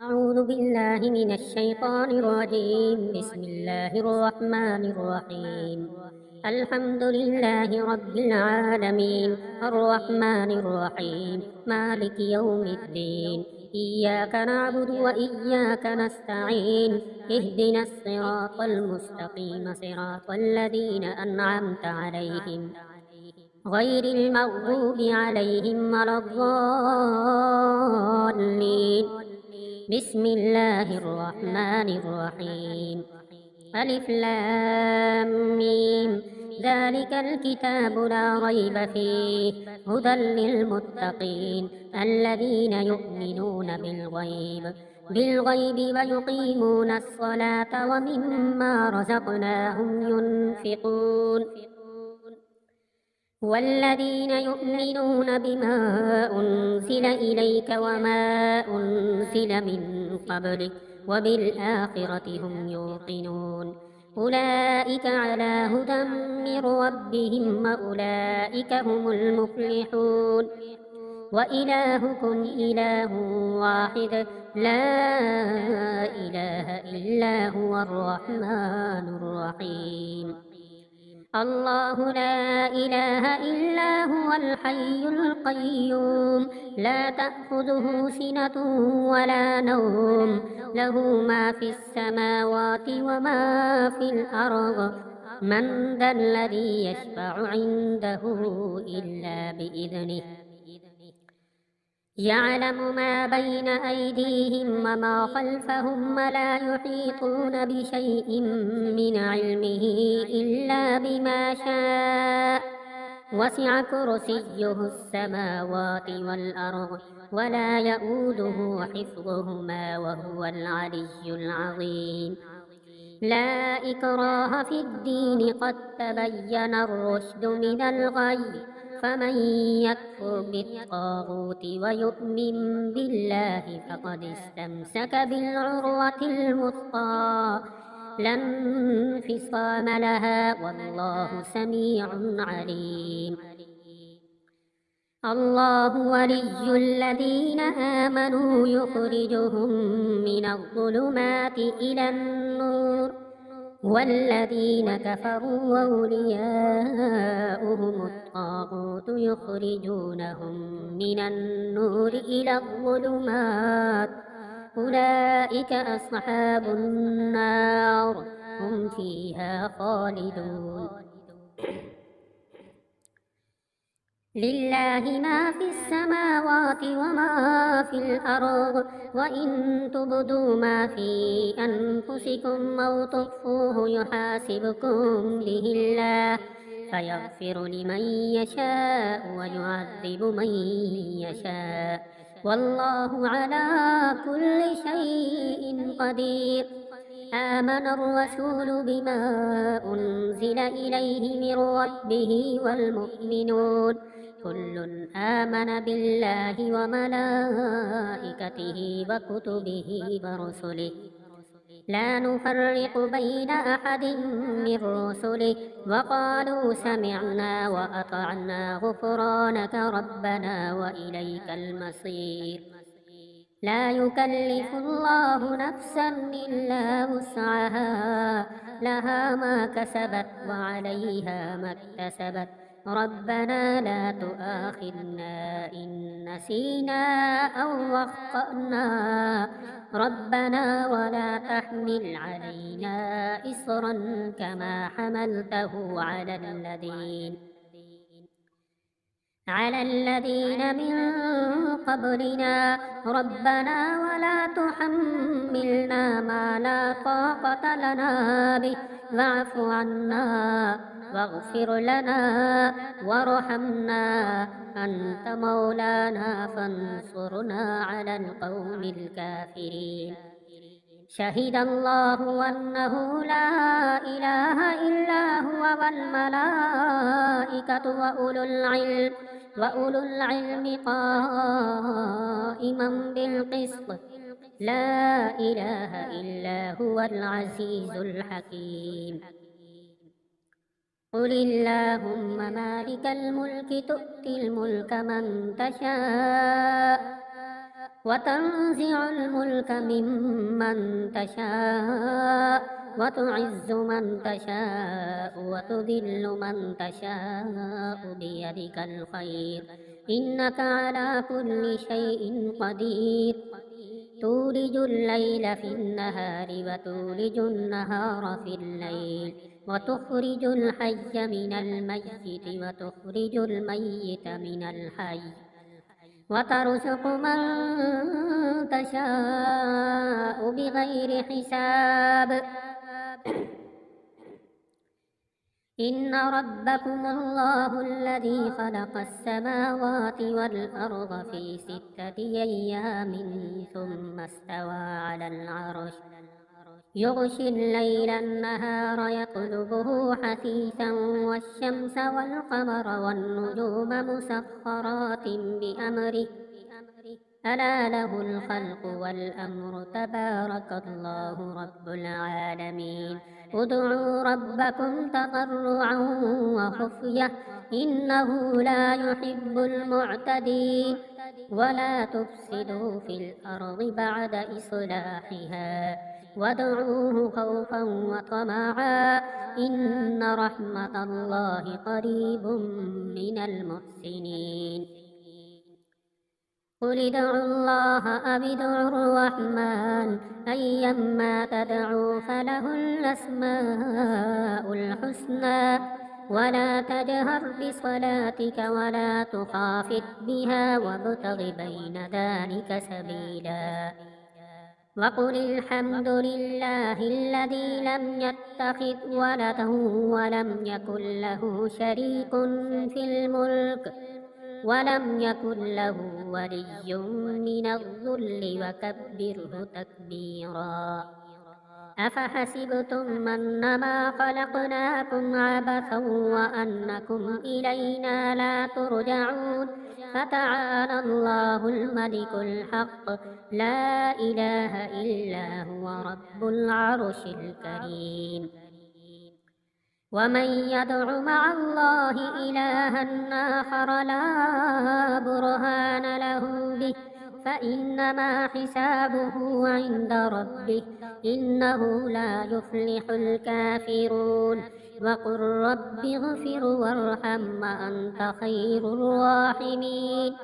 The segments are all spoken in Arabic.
أعوذ بالله من الشيطان الرجيم. بسم الله الرحمن الرحيم. الحمد لله رب العالمين، الرحمن الرحيم، مالك يوم الدين. إياك نعبد وإياك نستعين. اهدنا الصراط المستقيم، صراط الذين أنعمت عليهم غير المغضوب عليهم ولا الضالين. بسم الله الرحمن الرحيم. ألف لام ميم. ذلك الكتاب لا ريب فيه، هدى للمتقين الذين يؤمنون بالغيب ويقيمون الصلاة ومما رزقناهم ينفقون. والذين يؤمنون بما أنزل إليك وما أنزل من قبلك وبالآخرة هم يوقنون. أولئك على هدى من ربهم وأولئك هم المفلحون. وإلهكم إله واحد، لا إله إلا هو الرحمن الرحيم. الله لا إله إلا هو الحي القيوم، لا تأخذه سنة ولا نوم، له ما في السماوات وما في الأرض. من ذا الذي يشفع عنده إلا بإذنه؟ يعلم ما بين أيديهم وما خلفهم، ولا يحيطون بشيء من علمه إلا بما شاء. وسع كرسيه السماوات والأرض، ولا يؤوده حفظهما وهو العلي العظيم. لا إكراه في الدين، قد تبين الرشد من الغي. فمن يكفر بالطاغوت ويؤمن بالله فقد استمسك بالعروة الوثقى، لا انفصام لها، والله سميع عليم. الله ولي الذين آمنوا يخرجهم من الظلمات إلى النور، والذين كفروا أولياؤهم الطاغوت يخرجونهم من النور إلى الظلمات. أولئك أصحاب النار، هم فيها خالدون. لله ما في السماوات وما في الأرض، وإن تبدوا ما في أنفسكم أو تخفوه يحاسبكم به الله، فيغفر لمن يشاء ويعذب من يشاء، والله على كل شيء قدير. آمن الرسول بما أنزل إليه من ربه والمؤمنون، كل آمن بالله وملائكته وكتبه ورسله، لا نفرق بين أحد من رسله، وقالوا سمعنا وأطعنا غفرانك ربنا وإليك المصير. لا يكلف الله نفسا إلا وسعها، لها ما كسبت وعليها ما اكتسبت. ربنا لا تؤاخذنا إن نسينا أو أخطأنا، ربنا ولا تحمل علينا إصرا كما حملته على الذين من قبلنا. ربنا ولا تحملنا ما لا طاقة لنا به، واعف عنا واغفر لنا وارحمنا، أنت مولانا فانصرنا على القوم الكافرين. شهد الله أنه لا إله إلا هو، والملائكة وأولو العلم قائما بالقسط، لا إله إلا هو العزيز الحكيم. قل اللهم مالك الملك تؤتي الملك من تشاء وتنزع الملك ممن تشاء وتعز من تشاء وتذل من تشاء بيدك الخير إنك على كل شيء قدير تولج الليل في النهار وتولج النهار في الليل وتخرج الحي من الميت وتخرج الميت من الحي وترزق من تشاء بغير حساب إن ربكم الله الذي خلق السماوات والأرض في 6 أيام ثم استوى على العرش يغشي الليل النهار يطلبه حثيثا والشمس والقمر والنجوم مسخرات بأمره ألا له الخلق والأمر تبارك الله رب العالمين ادعوا ربكم تضرعا وخفية إنه لا يحب المعتدين ولا تفسدوا في الأرض بعد إصلاحها وادعوه خوفا وطمعا إن رحمة الله قريب من المحسنين قل ادعوا الله أو ادعوا الرحمن أيما تدعوا فله الأسماء الحسنى ولا تجهر بصلاتك ولا تخافت بها وابتغ بين ذلك سبيلا وقل الحمد لله الذي لم يتخذ ولدا ولم يكن له شريك في الملك ولم يكن له ولي من الذل وكبره تكبيرا أفحسبتم أنما خلقناكم عبثا وأنكم إلينا لا ترجعون فتعالى الله الملك الحق لا إله إلا هو رب العرش الكريم ومن يدع مع الله إلها آخر لا برهان له به فإنما حسابه عند ربه إنه لا يفلح الكافرون وقل رب اغفر وارحم وأنت خير الراحمين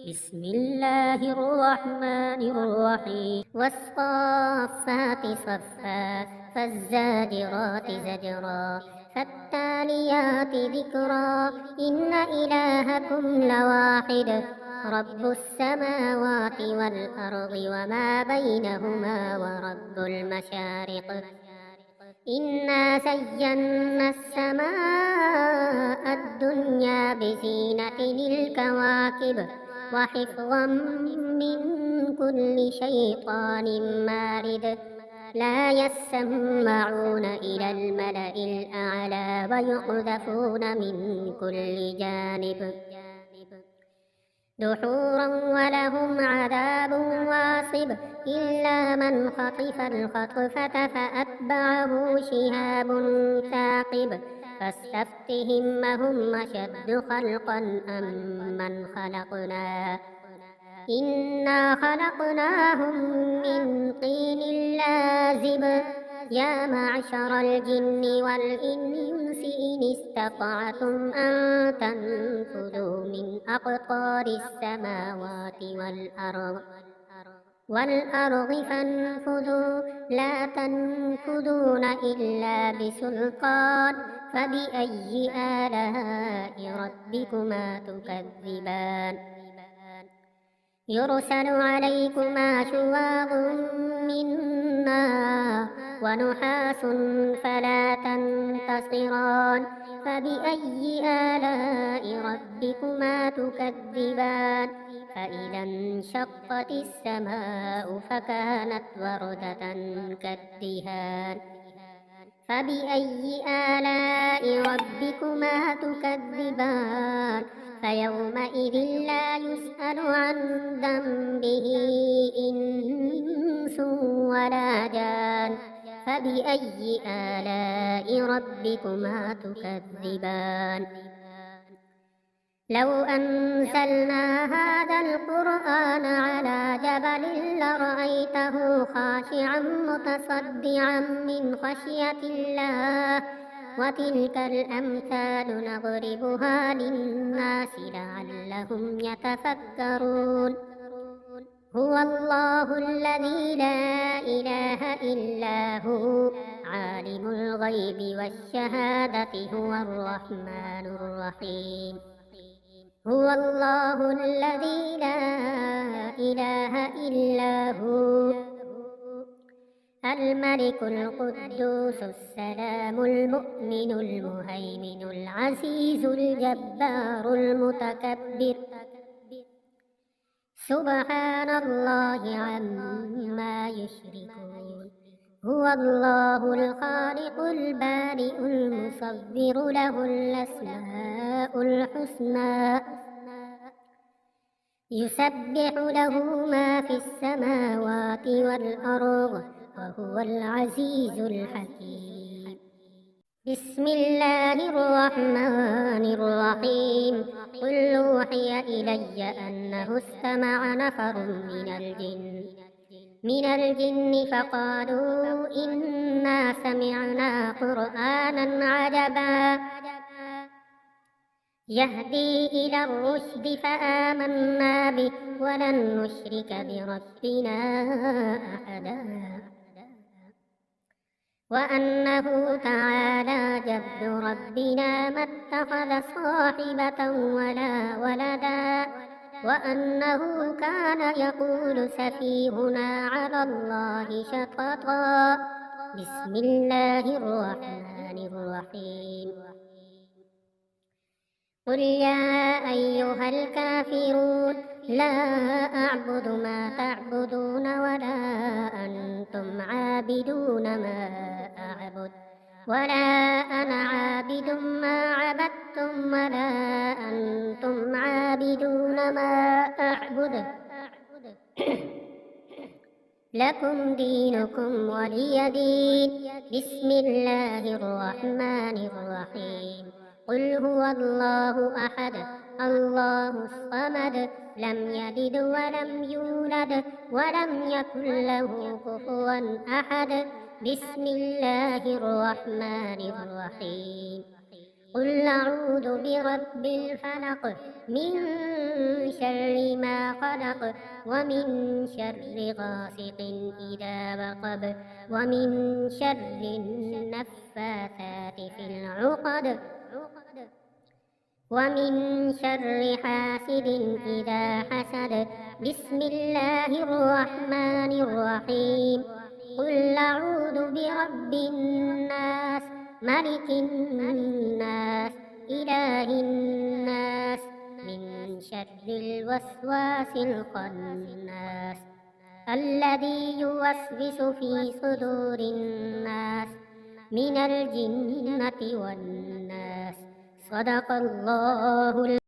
بسم الله الرحمن الرحيم والصافات صفا فالزاجرات زجرا فالتاليات ذكرا إن إلهكم لواحد رب السماوات والأرض وما بينهما ورب المشارق إنا زينا السماء الدنيا بزينة الكواكب وحفظا من كل شيطان مارد لا يسمعون إلى الملأ الأعلى ويقذفون من كل جانب دحورا ولهم عذاب واصب إلا من خطف الخطفة فأتبعه شهاب ثاقب فاستفتهم أهم أشد خلقا أم من خلقنا إنا خلقناهم من طين لازب يا معشر الجن والإنس إن استطعتم أن تنفذوا من أقطار السماوات والأرض فانفذوا لا تنفذون إلا بسلطان فبأي آلاء ربكما تكذبان يرسل عليكما شواظ من نار ونحاس فلا تنتصران فبأي آلاء ربكما تكذبان فإذا انشقت السماء فكانت وردة كالدهان فبأي آلاء ربكما تكذبان فيومئذ لا يسأل عن ذنبه إنس ولا جان فبأي آلاء ربكما تكذبان لو أنزلنا هذا القرآن على جبل لرأيته خاشعا متصدعا من خشية الله وتلك الأمثال نضربها للناس لعلهم يتفكرون هو الله الذي لا إله إلا هو عالم الغيب والشهادة هو الرحمن الرحيم هو الله الذي لا إله إلا هو الملك القدوس السلام المؤمن المهيمن العزيز الجبار المتكبر سبحان الله عما يشركون هو الله الخالق البارئ المصور له الأسماء الحسنى يسبح له ما في السماوات والأرض وهو العزيز الحكيم بسم الله الرحمن الرحيم قل أوحي إلي أنه استمع نفر من الجن فقالوا إنا سمعنا قرآنا عجبا يهدي إلى الرشد فآمنا به ولن نشرك بربنا أحدا وأنه تعالى جد ربنا ما اتخذ صاحبة ولا ولدا وأنه كان يقول سفيهنا على الله شططا بسم الله الرحمن الرحيم قل يا أيها الكافرون لا أعبد ما تعبدون ولا أنتم عابدون ما أعبد ولا أنا عابد ما عبدتم ولا أنتم عابدون ما أعبد لكم دينكم ولي دين بسم الله الرحمن الرحيم قل هو الله أحد الله الصمد لم يلد ولم يولد ولم يكن له كفوا أحد بسم الله الرحمن الرحيم قل أعوذ برب الفلق من شر ما خلق ومن شر غاسق إذا وقب ومن شر النفاثات في العقد ومن شر حاسد إذا حسد بسم الله الرحمن الرحيم قل أعوذ برب الناس ملك الناس إله الناس من شر الوسواس الخناس الذي يوسوس في صدور الناس من الجنة والناس صدق الله